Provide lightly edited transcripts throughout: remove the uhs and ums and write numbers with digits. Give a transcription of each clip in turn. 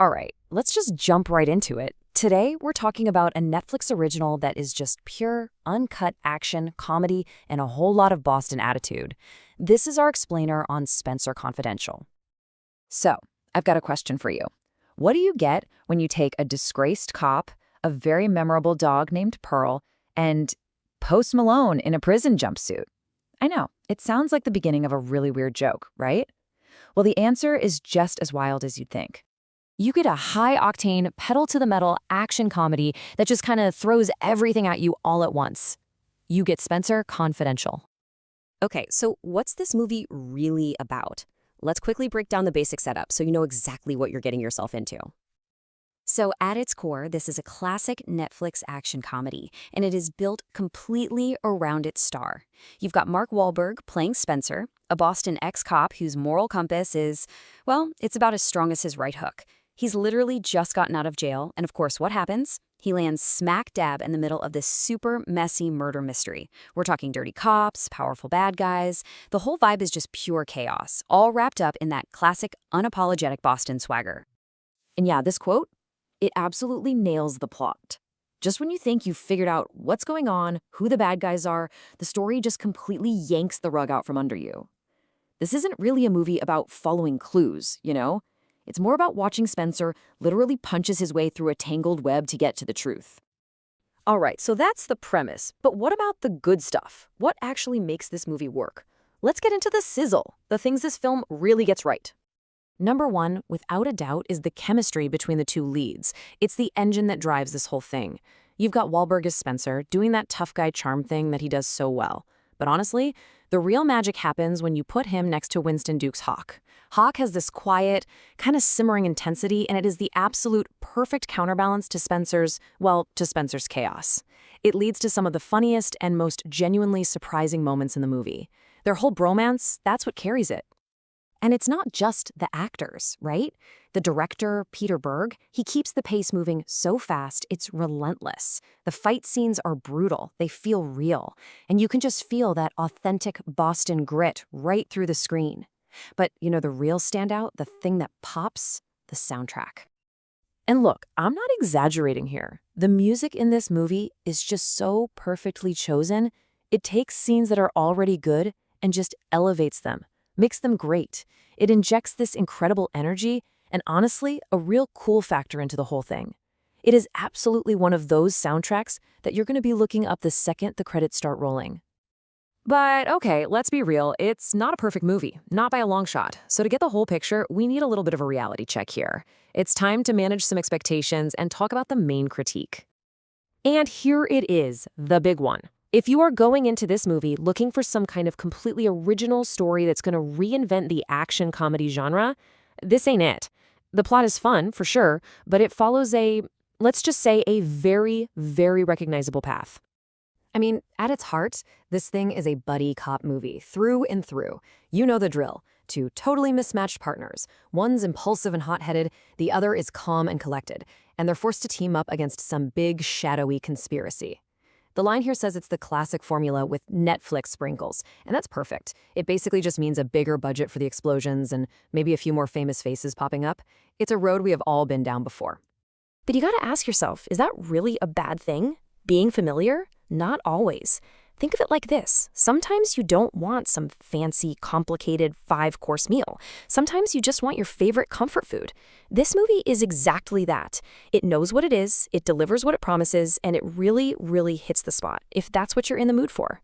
All right, let's just jump right into it. Today, we're talking about a Netflix original that is just pure, uncut action, comedy, and a whole lot of Boston attitude. This is our explainer on Spencer Confidential. So, I've got a question for you. What do you get when you take a disgraced cop, a very memorable dog named Pearl, and Post Malone in a prison jumpsuit? I know, it sounds like the beginning of a really weird joke, right? Well, the answer is just as wild as you'd think. You get a high-octane, pedal-to-the-metal action comedy that just kind of throws everything at you all at once. You get Spencer Confidential. Okay, so what's this movie really about? Let's quickly break down the basic setup so you know exactly what you're getting yourself into. So, at its core, this is a classic Netflix action comedy, and it is built completely around its star. You've got Mark Wahlberg playing Spencer, a Boston ex-cop whose moral compass is, well, it's about as strong as his right hook. He's literally just gotten out of jail, and of course, what happens? He lands smack dab in the middle of this super messy murder mystery. We're talking dirty cops, powerful bad guys. The whole vibe is just pure chaos, all wrapped up in that classic, unapologetic Boston swagger. And yeah, this quote, it absolutely nails the plot. Just when you think you've figured out what's going on, who the bad guys are, the story just completely yanks the rug out from under you. This isn't really a movie about following clues, you know? It's more about watching Spencer literally punches his way through a tangled web to get to the truth. All right, so that's the premise. But what about the good stuff? What actually makes this movie work? Let's get into the sizzle, the things this film really gets right. Number one, without a doubt, is the chemistry between the two leads. It's the engine that drives this whole thing. You've got Wahlberg as Spencer, doing that tough guy charm thing that he does so well. But honestly, the real magic happens when you put him next to Winston Duke's Hawk. Hawk has this quiet, kind of simmering intensity, and it is the absolute perfect counterbalance to Spencer's chaos. It leads to some of the funniest and most genuinely surprising moments in the movie. Their whole bromance, that's what carries it. And it's not just the actors, right? The director, Peter Berg, he keeps the pace moving so fast, it's relentless. The fight scenes are brutal, they feel real, and you can just feel that authentic Boston grit right through the screen. But, you know, the real standout, the thing that pops, the soundtrack. And look, I'm not exaggerating here. The music in this movie is just so perfectly chosen. It takes scenes that are already good and just elevates them, makes them great. It injects this incredible energy and honestly, a real cool factor into the whole thing. It is absolutely one of those soundtracks that you're going to be looking up the second the credits start rolling. But okay, let's be real, it's not a perfect movie, not by a long shot. So to get the whole picture, we need a little bit of a reality check here. It's time to manage some expectations and talk about the main critique. And here it is, the big one. If you are going into this movie looking for some kind of completely original story that's going to reinvent the action comedy genre, this ain't it. The plot is fun, for sure, but it follows let's just say, a very, very recognizable path. I mean, at its heart, this thing is a buddy cop movie, through and through. You know the drill. Two totally mismatched partners. One's impulsive and hot-headed, the other is calm and collected, and they're forced to team up against some big, shadowy conspiracy. The line here says it's the classic formula with Netflix sprinkles, and that's perfect. It basically just means a bigger budget for the explosions and maybe a few more famous faces popping up. It's a road we have all been down before. But you gotta ask yourself, is that really a bad thing? Being familiar? Not always. Think of it like this. Sometimes you don't want some fancy, complicated 5-course meal. Sometimes you just want your favorite comfort food. This movie is exactly that. It knows what it is, it delivers what it promises, and it really, really hits the spot, if that's what you're in the mood for.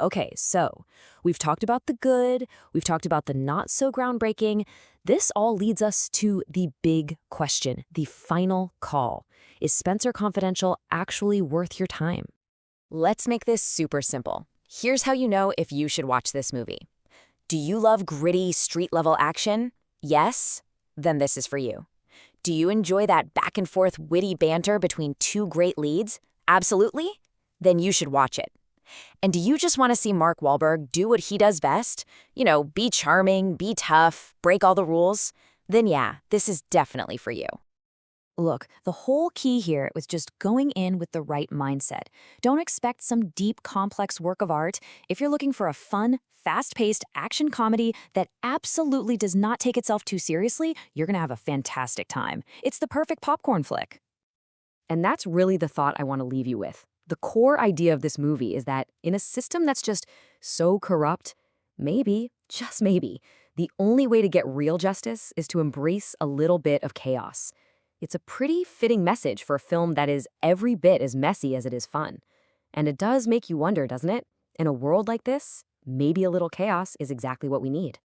Okay, so we've talked about the good, we've talked about the not so groundbreaking. This all leads us to the big question, the final call. Is Spencer Confidential actually worth your time? Let's make this super simple. Here's how you know if you should watch this movie. Do you love gritty, street-level action? Yes? Then this is for you. Do you enjoy that back-and-forth witty banter between two great leads? Absolutely? Then you should watch it. And do you just want to see Mark Wahlberg do what he does best? You know, be charming, be tough, break all the rules? Then yeah, this is definitely for you. Look, the whole key here was just going in with the right mindset. Don't expect some deep, complex work of art. If you're looking for a fun, fast-paced action comedy that absolutely does not take itself too seriously, you're gonna have a fantastic time. It's the perfect popcorn flick. And that's really the thought I want to leave you with. The core idea of this movie is that in a system that's just so corrupt, maybe, just maybe, the only way to get real justice is to embrace a little bit of chaos. It's a pretty fitting message for a film that is every bit as messy as it is fun. And it does make you wonder, doesn't it? In a world like this, maybe a little chaos is exactly what we need.